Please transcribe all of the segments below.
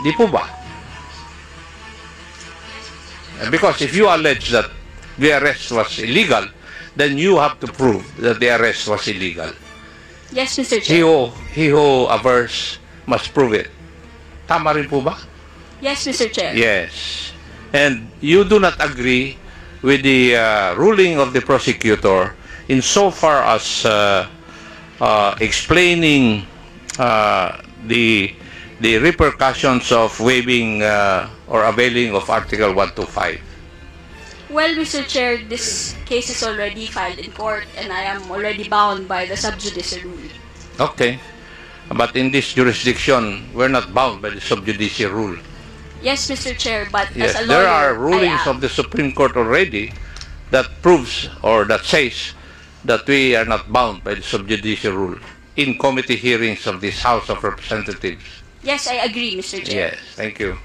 Di po ba? Because if you allege that the arrest was illegal, then you have to prove that the arrest was illegal. Yes, Mr. Chair. He who averts must prove it. Tama rin po ba? Yes, Mr. Chair. Yes. And you do not agree with the ruling of the prosecutor insofar as explaining the repercussions of waiving or availing of Article 125. Well, Mr. Chair, this case is already filed in court and I am already bound by the sub judice rule. Okay. But in this jurisdiction, we're not bound by the sub judice rule. Yes, Mr. Chair, but Yes, as a lawyer, there are rulings I am. of the Supreme Court already that proves or that says that we are not bound by the sub judice rule in committee hearings of this House of Representatives. Yes, I agree, Mr. Chair. Yes, thank you.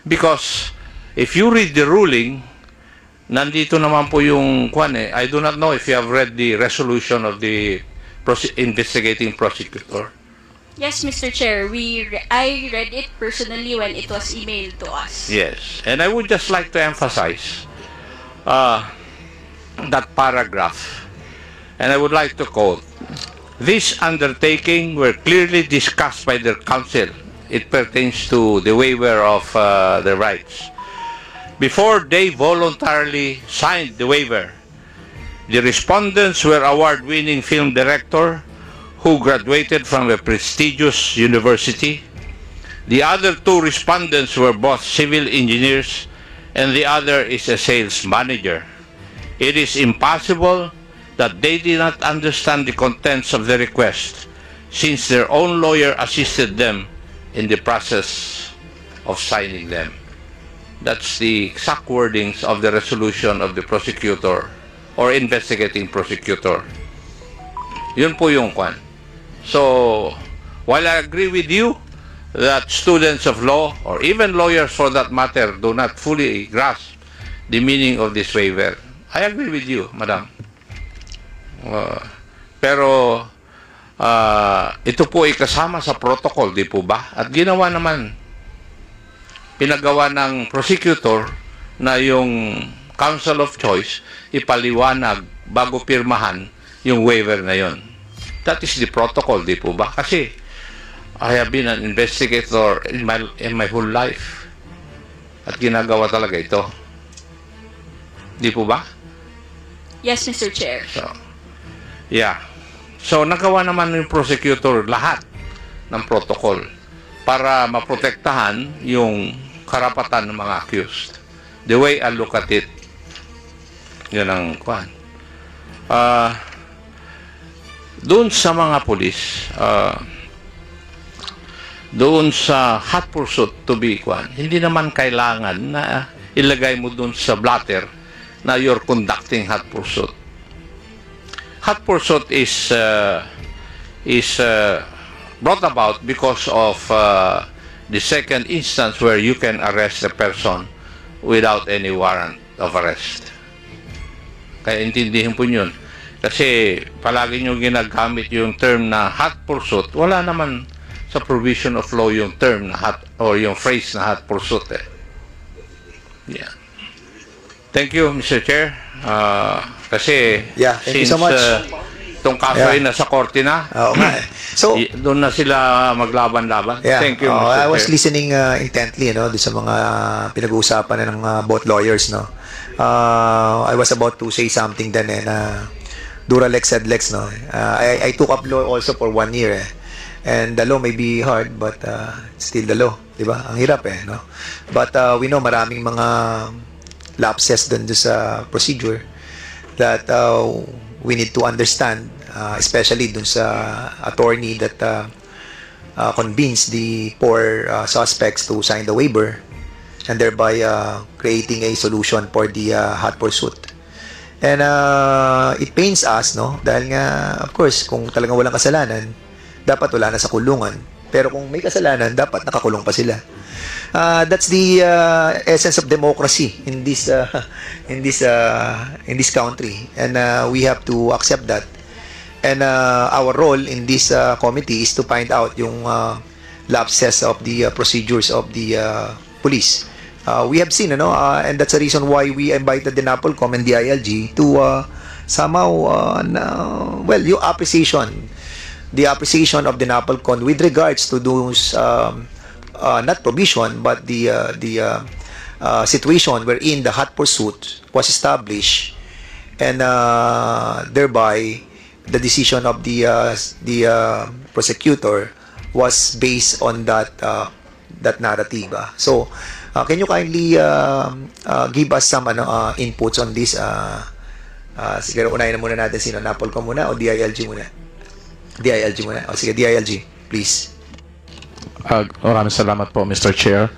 Because if you read the ruling, nandito naman po yung kwan eh. I do not know if you have read the resolution of the investigating prosecutor. Yes, Mr. Chair, I read it personally when it was emailed to us. Yes, and I would just like to emphasize that paragraph, and I would like to quote, "This undertaking were clearly discussed by the council. It pertains to the waiver of the rights. Before they voluntarily signed the waiver, the respondents were award-winning film director who graduated from a prestigious university. The other two respondents were both civil engineers and the other is a sales manager. It is impossible that they did not understand the contents of the request since their own lawyer assisted them in the process of signing them." That's the exact wordings of the resolution of the prosecutor or investigating prosecutor. Yun po yung kwan. So, while I agree with you that students of law, or even lawyers for that matter, do not fully grasp the meaning of this waiver, I agree with you, Madam. Pero, ito po ay kasama sa protocol, di po ba? At ginawa naman, pinagawa ng prosecutor na yung counsel of choice ipaliwanag bago pirmahan yung waiver na yon. That is the protocol, di po ba? Kasi I have been an investigator in my whole life at ginagawa talaga ito. Di po ba? Yes, Mr. Chair. So, yeah. So, nagawa naman yung prosecutor lahat ng protocol para maprotektahan yung karapatan ng mga accused. The way I look at it, yun ang kwan. Doon sa mga pulis, doon sa hot pursuit to be kwan, hindi naman kailangan na ilagay mo doon sa blatter na you're conducting hot pursuit. Hot pursuit is brought about because of the second instance where you can arrest a person without any warrant of arrest. Kaya intindihin po yun. Kasi palagi nyo ginagamit yung term na hot pursuit. Wala naman sa provision of law yung term na hot, or yung phrase na hot pursuit eh. Yeah. Thank you, Mr. Chair. Kasi thank you since so much. Itong kaso ay nasa korte na. Oo nga eh. So, doon na sila maglaban-laban. Thank you, Mr. I Chair. was listening intently, no, sa mga pinag-uusapan ng both lawyers, no. I was about to say something then na Duralex said Lex, no. I took up law also for 1 year eh. And the law may be hard, but still the law, di ba? Ang hirap eh, no. But we know maraming mga lapses dun sa procedure that we need to understand, especially dun sa attorney that convinced the four suspects to sign the waiver and thereby creating a solution for the hot pursuit. And it pains us, no? Dahil nga, of course, kung talagang walang kasalanan, dapat wala na sa kulungan. Pero kung may kasalanan, dapat nakakulong pa sila. That's the essence of democracy in this country, and we have to accept that. And our role in this committee is to find out yung lapses of the procedures of the police. We have seen, and that's the reason why we invited the NAPOLCOM and the ILG to somehow, yung the appreciation of the NAPOLCOM with regards to those, not provision, but the situation wherein the hot pursuit was established, and thereby the decision of the prosecutor was based on that narrative. So, can you kindly give us some inputs on this? Siguro unahin na muna natin sino, NAPOLCOM muna o DILG muna? DILG muna. O sige, DILG, please. Maraming salamat po, Mr. Chair.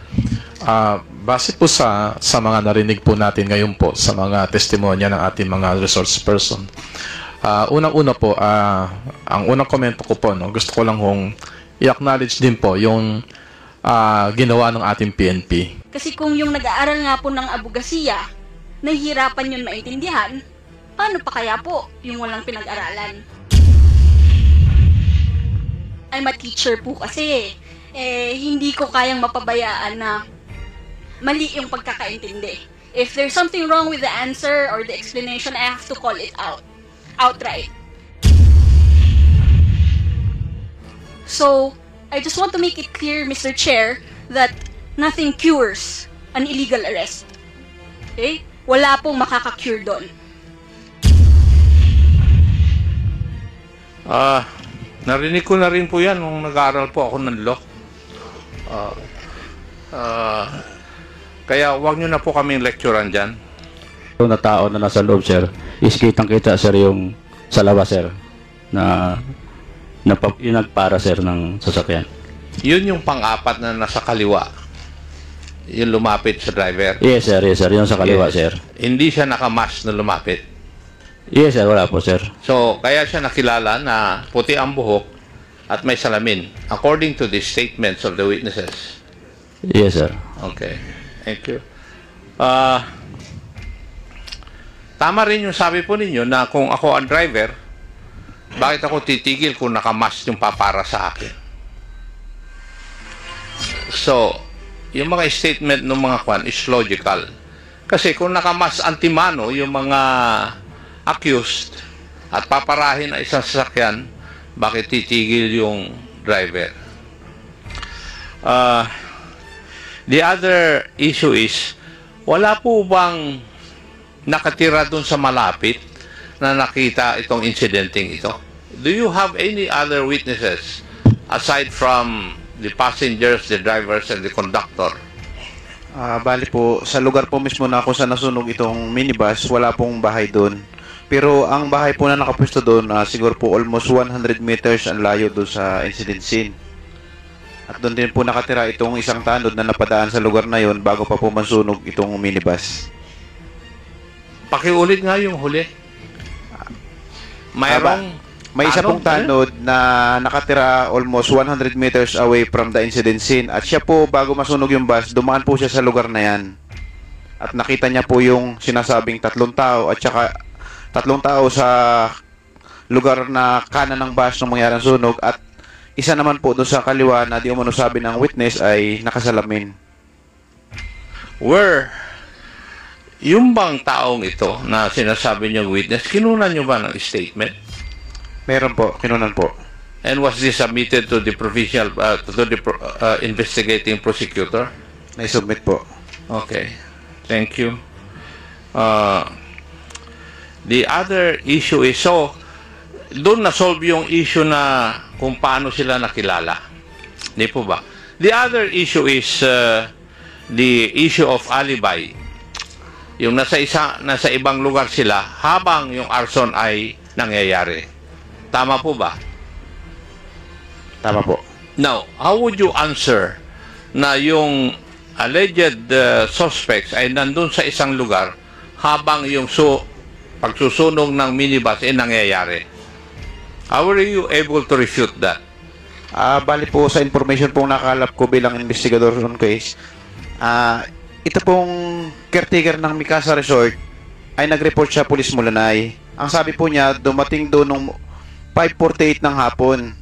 Base po sa mga narinig po natin ngayon po sa mga testimonya ng ating mga resource person. Unang-una po, ang unang komento ko po, gusto ko lang i-acknowledge din po yung ginawa ng ating PNP. Kasi kung yung nag-aaral nga po ng abogasiya, nahihirapan yun maintindihan, paano pa kaya po yung walang pinag-aralan? I'm a teacher po kasi, hindi ko kayang mapabayaan na mali yung pagkakaintindi. If there's something wrong with the answer or the explanation, I have to call it outright. So, I just want to make it clear, Mr. Chair, that nothing cures an illegal arrest. Okay? Wala pong makaka-cure doon. Narinig ko na rin po yan nung nag-aaral po ako ng law. Kaya wag nyo na po kaming lecturean dyan. Yung na tao na nasa loob, sir, is kitang-kita, sir, yung sa labas, sir, na yung nagpara, sir, ng sasakyan. Yun yung pang-apat na nasa kaliwa. Yung lumapit sa driver. Yes, sir, yung sa kaliwa, Yes. sir. Hindi siya nakamas na lumapit. Yes, sir, wala po, sir. So, kaya siya nakilala na puti ang buhok at may salamin. According to the statements of the witnesses. Yes, sir. Okay. Thank you. Tama rin yung sabi po ninyo na kung ako ang driver, bakit ako titigil kung nakamas yung papara sa akin? So, yung mga statement ng mga kwan is logical. Kasi kung nakamas antimano yung mga accused at paparahin ang isang sasakyan, bakit titigil yung driver? The other issue is, wala po bang nakatira dun sa malapit na nakita itong incidenting ito? Do you have any other witnesses aside from the passengers, the drivers, and the conductor? Bali po, sa lugar po mismo na kung saan nasunog itong minibus, wala pong bahay doon. Pero ang bahay po na nakapwesto doon, siguro po almost 100 meters ang layo doon sa incident scene. At doon din po nakatira itong isang tanod na napadaan sa lugar na yon bago pa po masunog itong minibus. Pakiulit nga yung huli. May isa pong tanod na nakatira almost 100 meters away from the incident scene. At siya po, bago masunog yung bus, dumaan po siya sa lugar na yan. At nakita niya po yung sinasabing 3 tao at saka 3 tao sa lugar na kanan ng bus nung mangyari ang sunog. At isa naman po doon sa kaliwa na di umano sabi ng witness ay nakasalamin. Where yung bang taong ito na sinasabi niyong witness, kinunan niyo ba ng statement? Meron po, kinunan po. And was this submitted to the provincial, to the investigating prosecutor? Naisubmit po. Okay, thank you. The other issue is, so, doon na-solve yung issue na kung paano sila nakilala. Di po ba? The other issue is the issue of alibi. Yung nasa ibang lugar sila habang yung arson ay nangyayari. Tama po ba? Tama po. Now, how would you answer na yung alleged suspects ay nandun sa isang lugar habang yung pagsusunog ng minibus ay nangyayari? How were you able to refute that? Bali po sa information pong nakalap ko bilang investigador on case, ito pong caretaker ng Mikasa Resort ay nag-report siya Police Mulanay. Ang sabi po niya, dumating doon nung 5:48 ng hapon.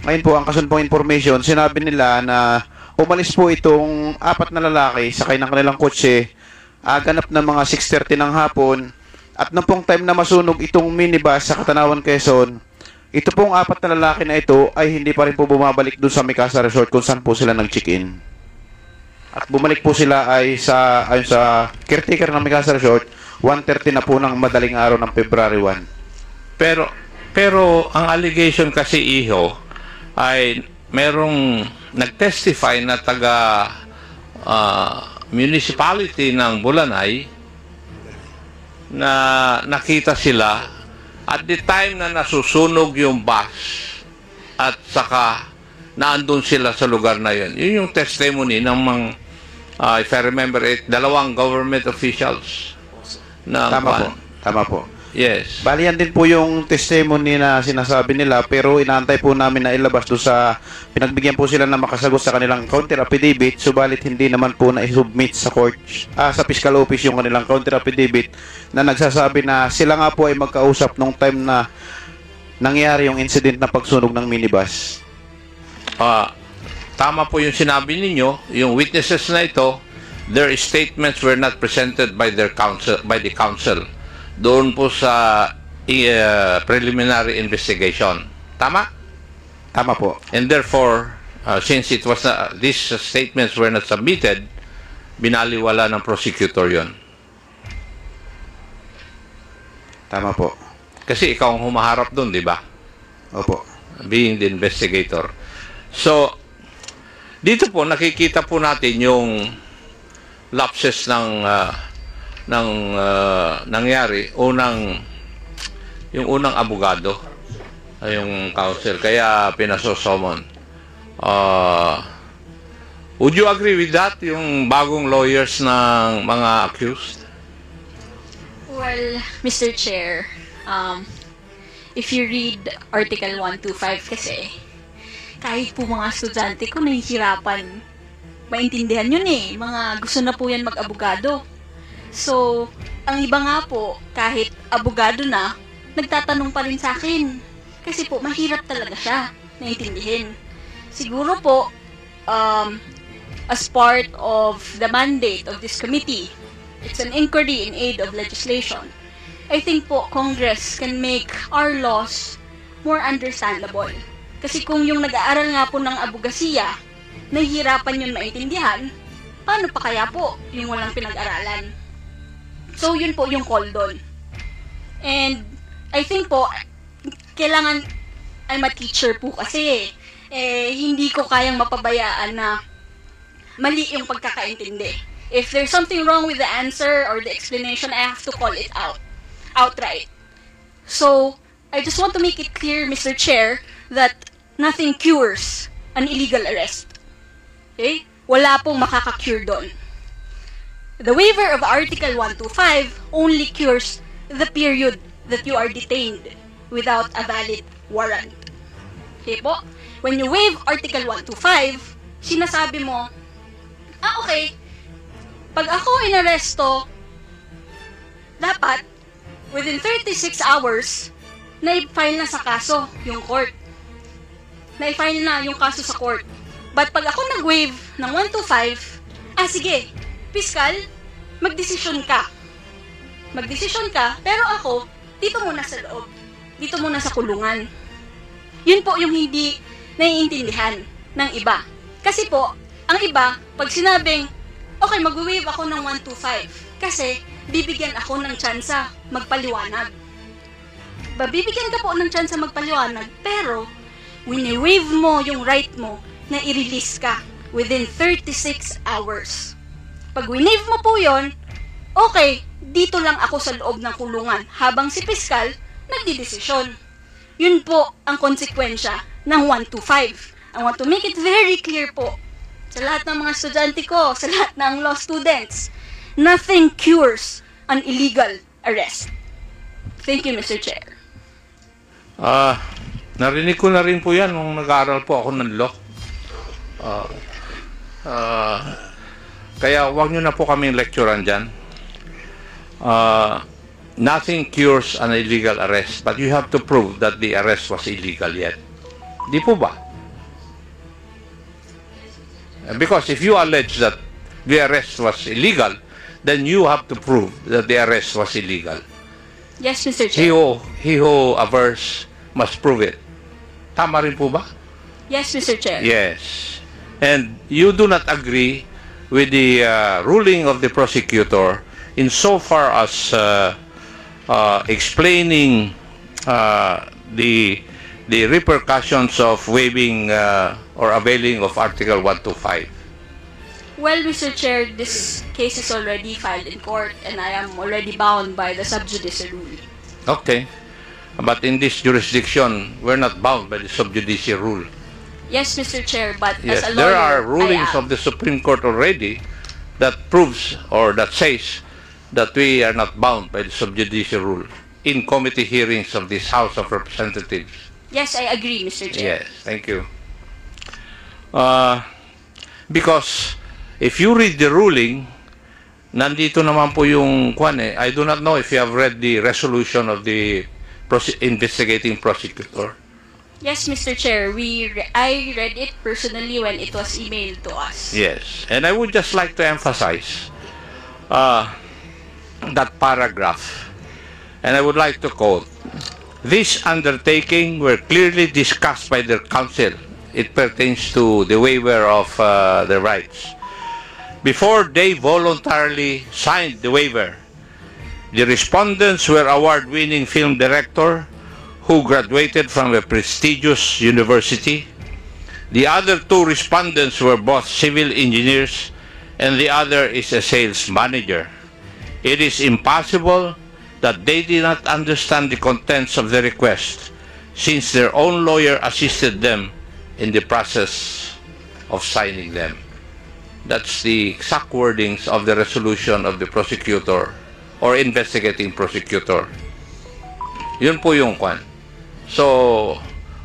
Ngayon po, ang kasunod pong information, sinabi nila na umalis po itong 4 na lalaki sakay ng kanilang kotse, ganap na mga 6:30 ng hapon, at nung pong time na masunog itong minibus sa Katanawan, Quezon, ito pong 4 na lalaki na ito ay hindi pa rin po bumabalik dun sa Mikasa Resort kung saan po sila nag-check-in. At bumalik po sila ay ayon sa caretaker ng Mikasa Resort, 1:30 na po ng madaling araw ng February 1. Pero ang allegation kasi, Iho, ay merong nag-testify na taga municipality ng Bulanay na nakita sila at the time na nasusunog yung bus at saka naandun sila sa lugar na yun. Yun yung testimony ng mga, if I remember it, 2 government officials. Tama po. Yes. Bali yan din po yung testimony na sinasabi nila, pero inaantay po namin na ilabas doon sa pinagbigyan po sila na makasagot sa kanilang counter affidavit, subalit hindi naman po na i-submit sa court, sa fiscal office yung kanilang counter affidavit na nagsasabi na sila nga po ay magkausap nung time na nangyari yung incident na pagsunog ng minibus. Tama po yung sinabi ninyo, yung witnesses na ito, their statements were not presented by the council. Doon po sa preliminary investigation. Tama? Tama po. And therefore, since it was these statements were not submitted, binaliwala ng prosecutor yon. Tama po. Kasi ikaw ang humaharap doon, di ba? Opo. Being the investigator. So, dito po nakikita po natin yung lapses ng nangyari. Yung unang abogado, yung counsel, kaya pinasosomon. Would you agree with that, yung bagong lawyers ng mga accused? Well, Mr. Chair, if you read Article 125 kasi, kahit po mga estudyante ko nahihirapan maintindihan yun eh. Mga gusto na po yan mag-abogado. So, ang iba nga po, kahit abogado na, nagtatanong pa rin sa akin. Kasi po, mahirap talaga siya naintindihin. Siguro po, as part of the mandate of this committee, it's an inquiry in aid of legislation. I think po, Congress can make our laws more understandable. Kasi kung yung nag-aaral nga po ng abogasiya, nahihirapan yun maintindihan, paano pa kaya po yung walang pinag-aralan? So, yun po yung call doon. And, I think po, kailangan, I'm a teacher po kasi hindi ko kayang mapabayaan na mali yung pagkakaintindi. If there's something wrong with the answer or the explanation, I have to call it out. Outright. So, I just want to make it clear, Mr. Chair, that nothing cures an illegal arrest. Okay? Wala pong makaka-cure doon. The waiver of Article 125 only cures the period that you are detained without a valid warrant. Okay po? When you waive Article 125, sinasabi mo, okay, pag ako inaresto, dapat, within 36 hours, na-file na sa kaso yung court. Na-file na yung kaso sa court. But pag ako nag-waive ng 125, sige, piskal, magdesisyon ka. Magdesisyon ka, pero ako, dito muna sa loob. Dito muna sa kulungan. Yun po yung hindi naiintindihan ng iba. Kasi po, ang iba, pag sinabing, okay, mag-waive ako ng 125, kasi bibigyan ako ng tsansa magpaliwanag. Bibigyan ka po ng tsansa magpaliwanag, pero wini-waive mo yung right mo na i-release ka within 36 hours. Pag wini-waive mo po yon, okay, dito lang ako sa loob ng kulungan habang si piskal nagdidesisyon. Yun po ang konsekwensya ng 125. I want to make it very clear po sa lahat ng mga estudyante ko, sa lahat ng law students, nothing cures an illegal arrest. Thank you, Mr. Chair. Narinig ko na rin po yan nung nag-aaral po ako ng law. Kaya wag nyo na po kaming lecturean dyan. Nothing cures an illegal arrest, but you have to prove that the arrest was illegal yet. Di po ba? Because if you allege that the arrest was illegal, then you have to prove that the arrest was illegal. Yes, Mr. He Chair. who averts must prove it. Tama rin po ba? Yes, Mr. Chair. Yes. And you do not agree with the ruling of the prosecutor insofar as explaining the repercussions of waiving or availing of Article 125. Well, Mr. Chair, this case is already filed in court and I am already bound by the sub judice rule. Okay. But in this jurisdiction, we're not bound by the sub judice rule. Yes, Mr. Chair, but Yes, as a lawyer, there are rulings I am. of the Supreme Court already that proves or that says that we are not bound by the sub judice rule in committee hearings of this House of Representatives. Yes, I agree, Mr. Chair. Yes, thank you. Because if you read the ruling, nandito naman po yung kwan eh. I do not know if you have read the resolution of the investigating prosecutor. Yes, Mr. Chair, I read it personally when it was emailed to us. Yes, and I would just like to emphasize that paragraph, and I would like to quote, "This undertaking were clearly discussed by their counsel. It pertains to the waiver of the rights. Before they voluntarily signed the waiver, the respondents were award-winning film director who graduated from a prestigious university. The other two respondents were both civil engineers and the other is a sales manager. It is impossible that they did not understand the contents of the request since their own lawyer assisted them in the process of signing them." That's the exact wordings of the resolution of the prosecutor or investigating prosecutor. Yun po yung kwan. So,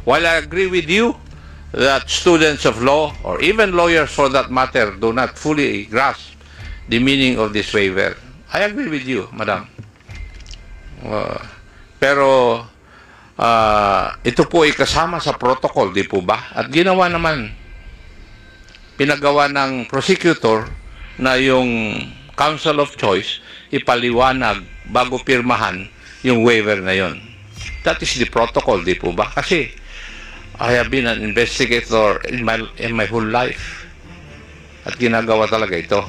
while I agree with you that students of law, or even lawyers for that matter, do not fully grasp the meaning of this waiver, I agree with you, madam. Pero, ito po ay kasama sa protocol, di po ba? At ginawa naman, pinagawa ng prosecutor na yung counsel of choice ipaliwanag bago pirmahan yung waiver na yon. That is the protocol, di po ba? Kasi I have been an investigator in my whole life at ginagawa talaga ito.